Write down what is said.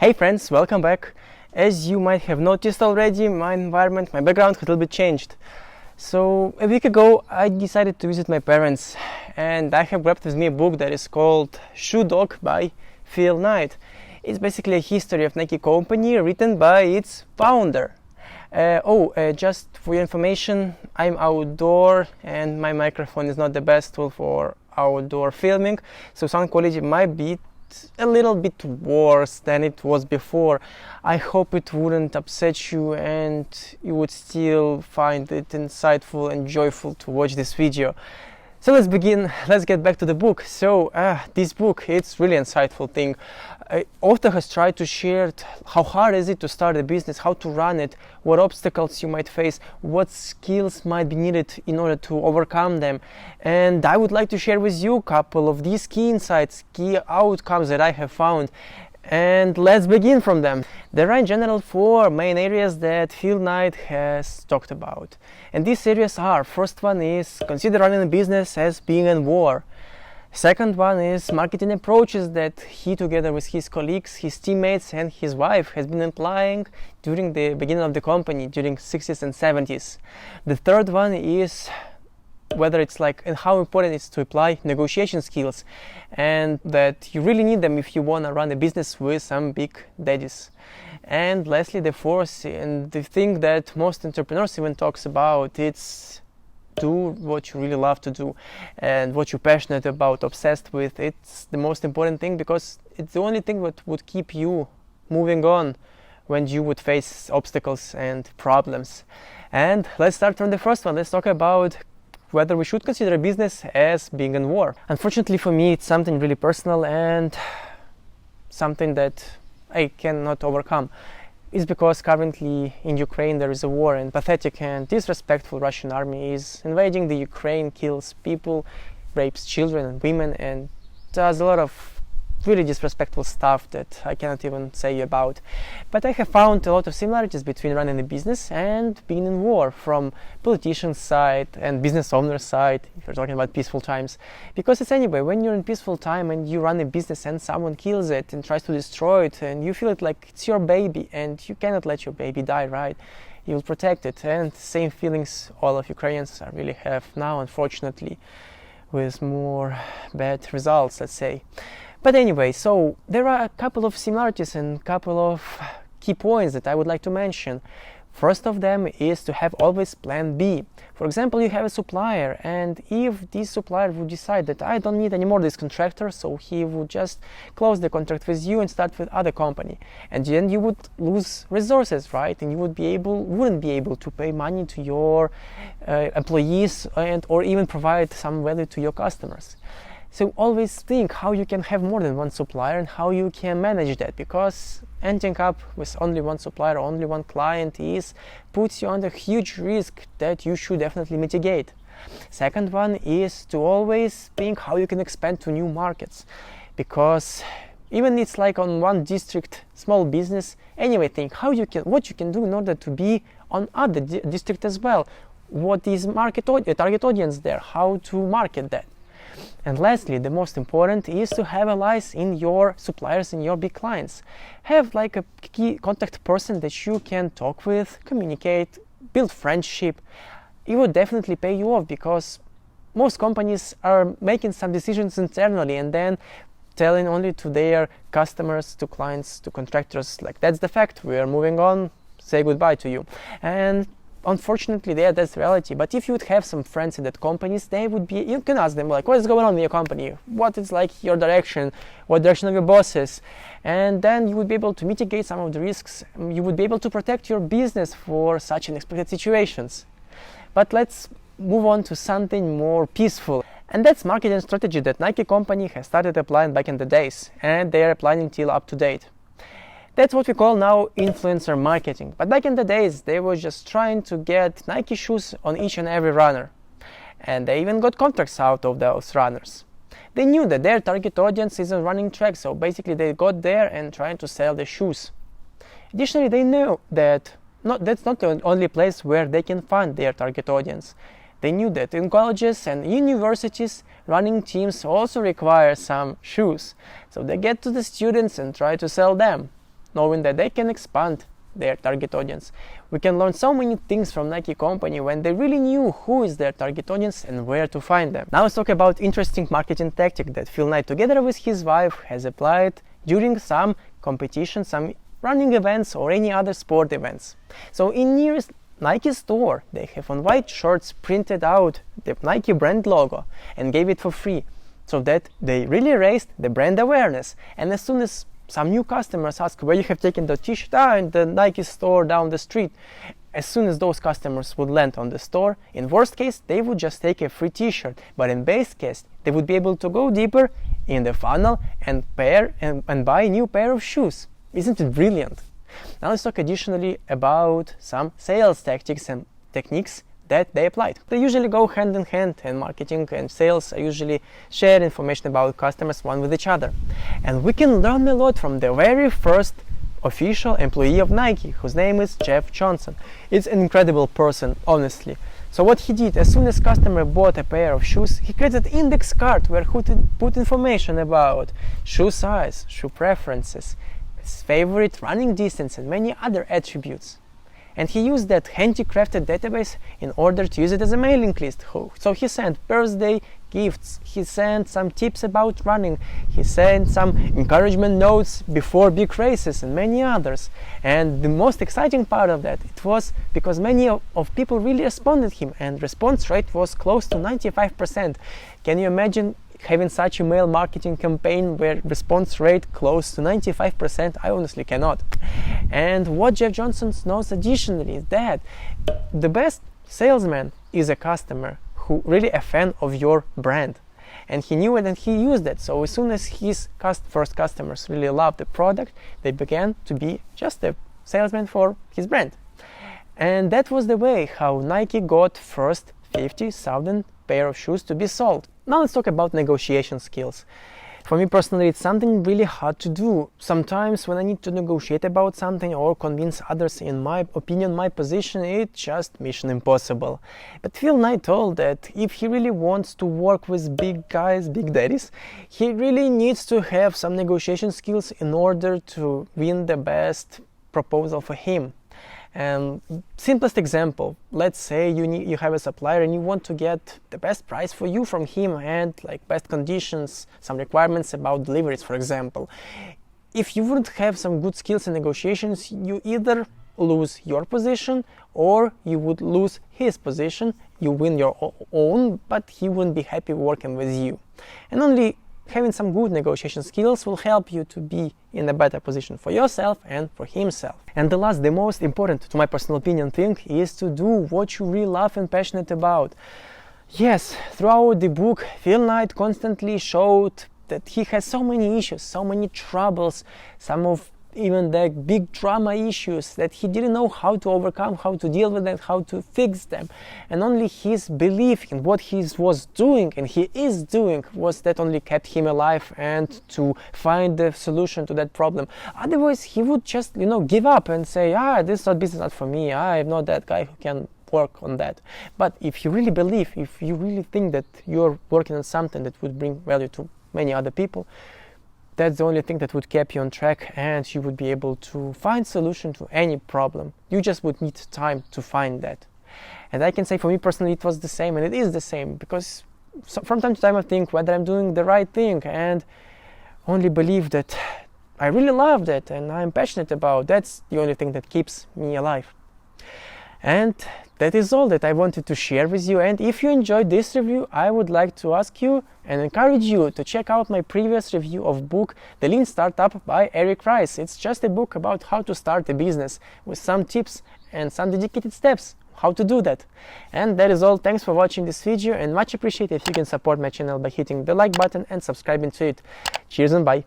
Hey friends, welcome back. As you might have noticed already, my environment, my background has a little bit changed. So a week ago I decided to visit my parents and I have grabbed with me a book that is called Shoe Dog by Phil Knight. It's basically a history of Nike company written by its founder. Just for your information, I'm outdoor and my microphone is not the best tool for outdoor filming, so sound quality might be a little bit worse than it was before. I hope it wouldn't upset you and you would still find it insightful and joyful to watch this video. So let's begin. Let's get back to the book. This book, it's really insightful thing. Author has tried to share how hard is it to start a business, how to run it, what obstacles you might face, what skills might be needed in order to overcome them. And I would like to share with you a couple of these key insights, key outcomes that I have found. And let's begin from them. There are in general 4 main areas that Phil Knight has talked about. And these areas are: first one is consider running a business as being in war. Second one is marketing approaches that he, together with his colleagues, his teammates and his wife, has been applying during the beginning of the company, during 60s and 70s. The third one is whether it's and how important it is to apply negotiation skills, and that you really need them if you want to run a business with some big daddies. And lastly, the fourth, and the thing that most entrepreneurs even talks about, it's do what you really love to do and what you're passionate about, obsessed with. It's the most important thing because it's the only thing that would keep you moving on when you would face obstacles and problems. And let's start from the first one. Let's talk about whether we should consider a business as being in war. Unfortunately for me, it's something really personal and something that I cannot overcome. It's because currently in Ukraine there is a war, and pathetic and disrespectful Russian army is invading the Ukraine, kills people, rapes children and women, and does a lot of really disrespectful stuff that I cannot even say about. But I have found a lot of similarities between running a business and being in war, from politician's side and business owner's side, if you're talking about peaceful times. Because it's anyway, when you're in peaceful time and you run a business and someone kills it and tries to destroy it, and you feel it like it's your baby and you cannot let your baby die, right? You'll protect it. And same feelings all of Ukrainians really have now, unfortunately, with more bad results, let's say. But anyway, so there are a couple of similarities and a couple of key points that I would like to mention. First of them is to have always plan B. For example, you have a supplier, and if this supplier would decide that I don't need anymore this contractor, so he would just close the contract with you and start with other company. And then you would lose resources, right? And you wouldn't be able to pay money to your employees or even provide some value to your customers. So always think how you can have more than one supplier and how you can manage that, because ending up with only one supplier, only one client puts you under huge risk that you should definitely mitigate. Second one is to always think how you can expand to new markets, because even it's like on one district, small business, anyway, think what you can do in order to be on other district as well. What is target audience there? How to market that? And lastly, the most important is to have allies in your suppliers, in your big clients. Have like a key contact person that you can talk with, communicate, build friendship. It would definitely pay you off, because most companies are making some decisions internally and then telling only to their customers, to clients, to contractors, like, that's the fact, we are moving on, say goodbye to you. And unfortunately, that's reality. But if you would have some friends in that companies, you can ask them, like, what is going on in your company? What is like your direction? What direction of your bosses? And then you would be able to mitigate some of the risks. You would be able to protect your business for such unexpected situations. But let's move on to something more peaceful. And that's marketing strategy that Nike company has started applying back in the days, and they are applying until up to date. That's what we call now influencer marketing. But back in the days, they were just trying to get Nike shoes on each and every runner. And they even got contracts out of those runners. They knew that their target audience is on running track, so basically they got there and trying to sell the shoes. Additionally, they knew that that's not the only place where they can find their target audience. They knew that in colleges and universities, running teams also require some shoes. So they get to the students and try to sell them. knowing that they can expand their target audience. We can learn so many things from Nike company when they really knew who is their target audience and where to find them. Now let's talk about interesting marketing tactic that Phil Knight together with his wife has applied during some competition, some running events or any other sport events. So in nearest Nike store, they have on white shirts printed out the Nike brand logo and gave it for free, so that they really raised the brand awareness. And as soon as some new customers ask where you have taken the t-shirt, in the Nike store down the street, as soon as those customers would land on the store, in worst case they would just take a free t-shirt, but in best case they would be able to go deeper in the funnel and buy a new pair of shoes. Isn't it brilliant? Now let's talk additionally about some sales tactics and techniques that they applied. They usually go hand in hand, and marketing and sales usually share information about customers one with each other. And we can learn a lot from the very first official employee of Nike, whose name is Jeff Johnson. It's an incredible person, honestly. So what he did, as soon as customer bought a pair of shoes, he created an index card where he put information about shoe size, shoe preferences, his favorite running distance and many other attributes. And he used that handcrafted database in order to use it as a mailing list. So he sent birthday gifts, he sent some tips about running, he sent some encouragement notes before big races and many others. And the most exciting part of that, it was because many of people really responded him, and response rate was close to 95%. Can you imagine having such a mail marketing campaign where response rate close to 95%? I honestly cannot. And what Jeff Johnson knows additionally is that the best salesman is a customer who really a fan of your brand. And he knew it and he used it. So as soon as his first customers really loved the product, they began to be just a salesman for his brand. And that was the way how Nike got first 50,000 pair of shoes to be sold. Now let's talk about negotiation skills. For me personally, it's something really hard to do. Sometimes when I need to negotiate about something or convince others in my opinion, my position, it's just mission impossible. But Phil Knight told that if he really wants to work with big guys, big daddies, he really needs to have some negotiation skills in order to win the best proposal for him. And simplest example, let's say you have a supplier and you want to get the best price for you from him and like best conditions, some requirements about deliveries, for example. If you wouldn't have some good skills in negotiations, you either lose your position or you would lose his position. You win your own, but he wouldn't be happy working with you. And only having some good negotiation skills will help you to be in a better position for yourself and for himself. And the last, the most important, to my personal opinion, thing is to do what you really love and passionate about. Yes, throughout the book, Phil Knight constantly showed that he has so many issues, so many troubles, some of even the big drama issues that he didn't know how to overcome, how to deal with them, how to fix them. And only his belief in what he was doing and he is doing was that only kept him alive and to find the solution to that problem. Otherwise, he would just, give up and say, this is not business, not for me. I'm not that guy who can work on that. But if you really believe, if you really think that you're working on something that would bring value to many other people, that's the only thing that would keep you on track, and you would be able to find solution to any problem. You just would need time to find that. And I can say for me personally it was the same, and it is the same, because from time to time I think whether I'm doing the right thing, and only believe that I really love that and I'm passionate about. That's the only thing that keeps me alive. And that is all that I wanted to share with you. And if you enjoyed this review, I would like to ask you and encourage you to check out my previous review of book The Lean Startup by Eric Rice. It's just a book about how to start a business with some tips and some dedicated steps how to do that. And that is all. Thanks for watching this video, and much appreciated if you can support my channel by hitting the like button and subscribing to it. Cheers and bye.